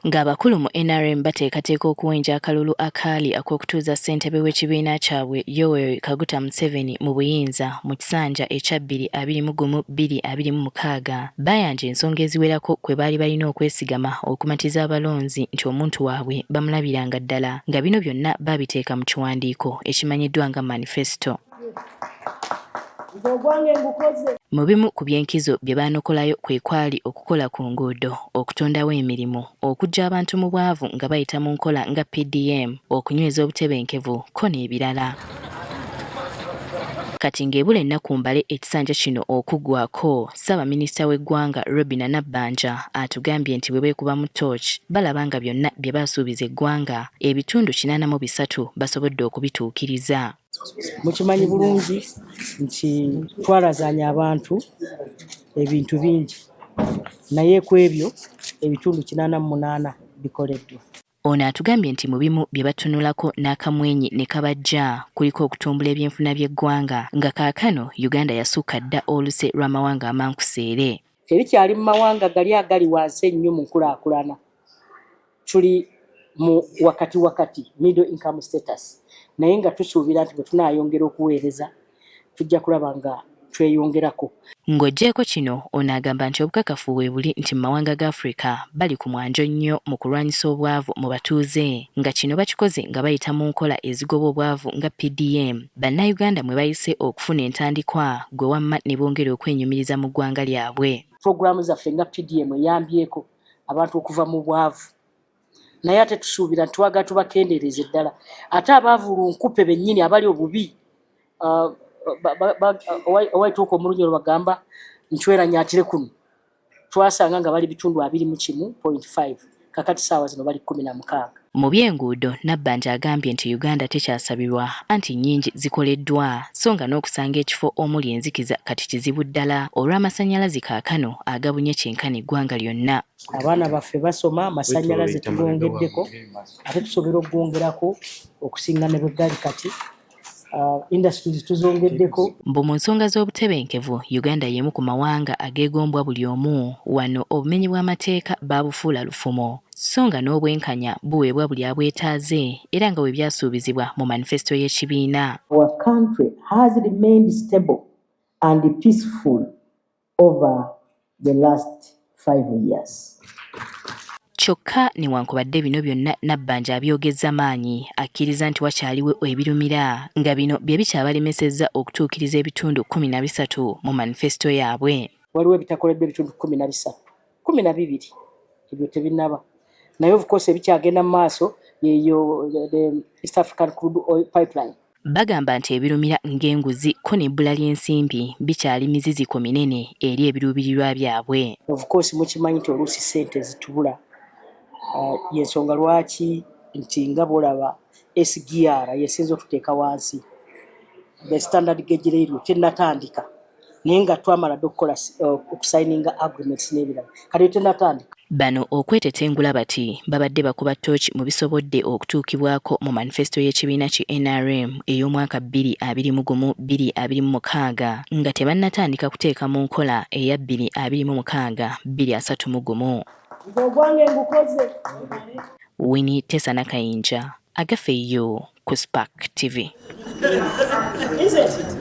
Ng'abakulu mu NRM bateekateeka okuwenja akalulu akaali ak'okutuuza ssentebe w'ekibiina kyabwe Yoweri Kaguta Museveni mu buyinza mu kisanja ekya 2021-2026 bayanja ensonga eziwerako kwe baali balina okwesigama okumatiza abalonzi nti omuntu waabwe bamulabiranga ddala nga bino byonna babiteeka mu kiwandiiko ekimanyiddwa nga manifesto. Mu bimu ku byenkizo bye baanokolayo kwe kwali okukola ku nguudo, okutondawo emirimu, okuggya abantu mu bwavu nga bayita mu nkola nga PDM, okunyweza obutebenkevu ko n'ebirala. Kati ng'ebula ennaku mbale ekisanja kino okuggwako, Ssaabaminisita w'eggwanga Robinah Nabbanja atugambye nti bwe beekuba mu torch balaba nga byonna bye baasuubiza eggwanga ebitundu 83 basobodde okubituukiriza. Mukimanyi bulungi nti twalazaanya abantu ebintu bingi naye ku ebyo ebitundu 88 bikoleddwa. Ono atugambye nti mu bimu bye batunulako n'akamwenyi ne kabajja kuliko okutumbula ebyenfuna by'eggwanga nga kaakano Uganda yasukka dda oluse lw'amawanga amankuseere. Terikyali mu mawanga gali agali wansi ennyo mu nkulaakulana. Tuli mu wakati middle income status. Naye nga tusuubira nti bwe tunaayongera okuweereza tujja kulaba nga tweyongerako. Ng'oggyeko kino ono agamba nti obukakafu bwe buli nti mu mawanga ga Afrika bali ku mwanjo nnyo mu kulwanyisa obwavu mu batuuze nga kino bakikoze nga bayita mu nkola ezigoba obwavu nga PDM. Bannayuganda mwe bayise okufuna entandikwa gwe wamma ne bongera okwenyumiriza mu ggwanga lyabwe. Pulogulaamu zaffe nga PDM eyambyeko abantu okuva mu bwavu. Naye ate tusuubira nti twagala tubakendeereze ddala. Ate abaavu nkupe bennyini abali obubi owayituuka omulungi bagamba ncweranyatire kuno. Twasanga nga bali bitundu 21.5 kakati ssaawa zino bali 16. Mu by'enguudo Nabbanja agambye nti Uganda tekyasabirwa anti nnyingi zikoleddwa so nga n'okusanga ekifo omuli enzikiza kati kizibu ddala olw'amasannyalaze kaakano agabunye kyenkana eggwanga lyonna. Abaana baffe basoma amasannyalaze tugwongeddeko ate tusobera okugwongerako okusinga ne bwe gali kati. Industries tuzongeddeko. Mbu mu nsonga z'obutebenkevu Uganda y'emu ku mawanga ageegombwa buli omu wano obumenyi bw'amateeka baabufuula lufumo so nga n'obwenkanya buweebwa buli abwetaaze era nga bwe byasuubizibwa mu manifesto y'ekibiina. Our country has remained stable and peaceful over the last 5 years. Kyokka newankubadde bino byonna Nabbanja abyogezza maanyi akkiriza nti wakyaliwo ebirumira nga bino bye bikyabalemesezza okutuukiriza ebitundu 13 mu manifesto yaabwe. Waliwo ebitakoleddwa ebitundu 12 ebyo tebinnaba naye of course ebikyagenda mu maaso yeeyo the East African Crude Oil Pipeline. Bagamba nti ebirumira ng'enguzi ko n'ebbula ly'ensimbi bikyali miziziko minene eri ebiruubirirwa byabwe. Of course mukimanyi nti oluusi ssente zitubula. Yensonga lwaki nti nga bw'olaba SGR yesinza okuteeka wansi the standard gauge railway tennatandika naye nga twamala dde okukola okusayininga agreements n'ebirala kati tennatandika. Bano okwetetengula bati babadde bakuba tooki mu bisobodde okutuukibwako mu manifesto y'ekibiina ki NRM ey'omwaka 2021-2026 nga tebannatandika kuteeka mu nkola eya 2026-2031. Winnie Tessa Nakayinja, Agafeeyo ku Spark TV.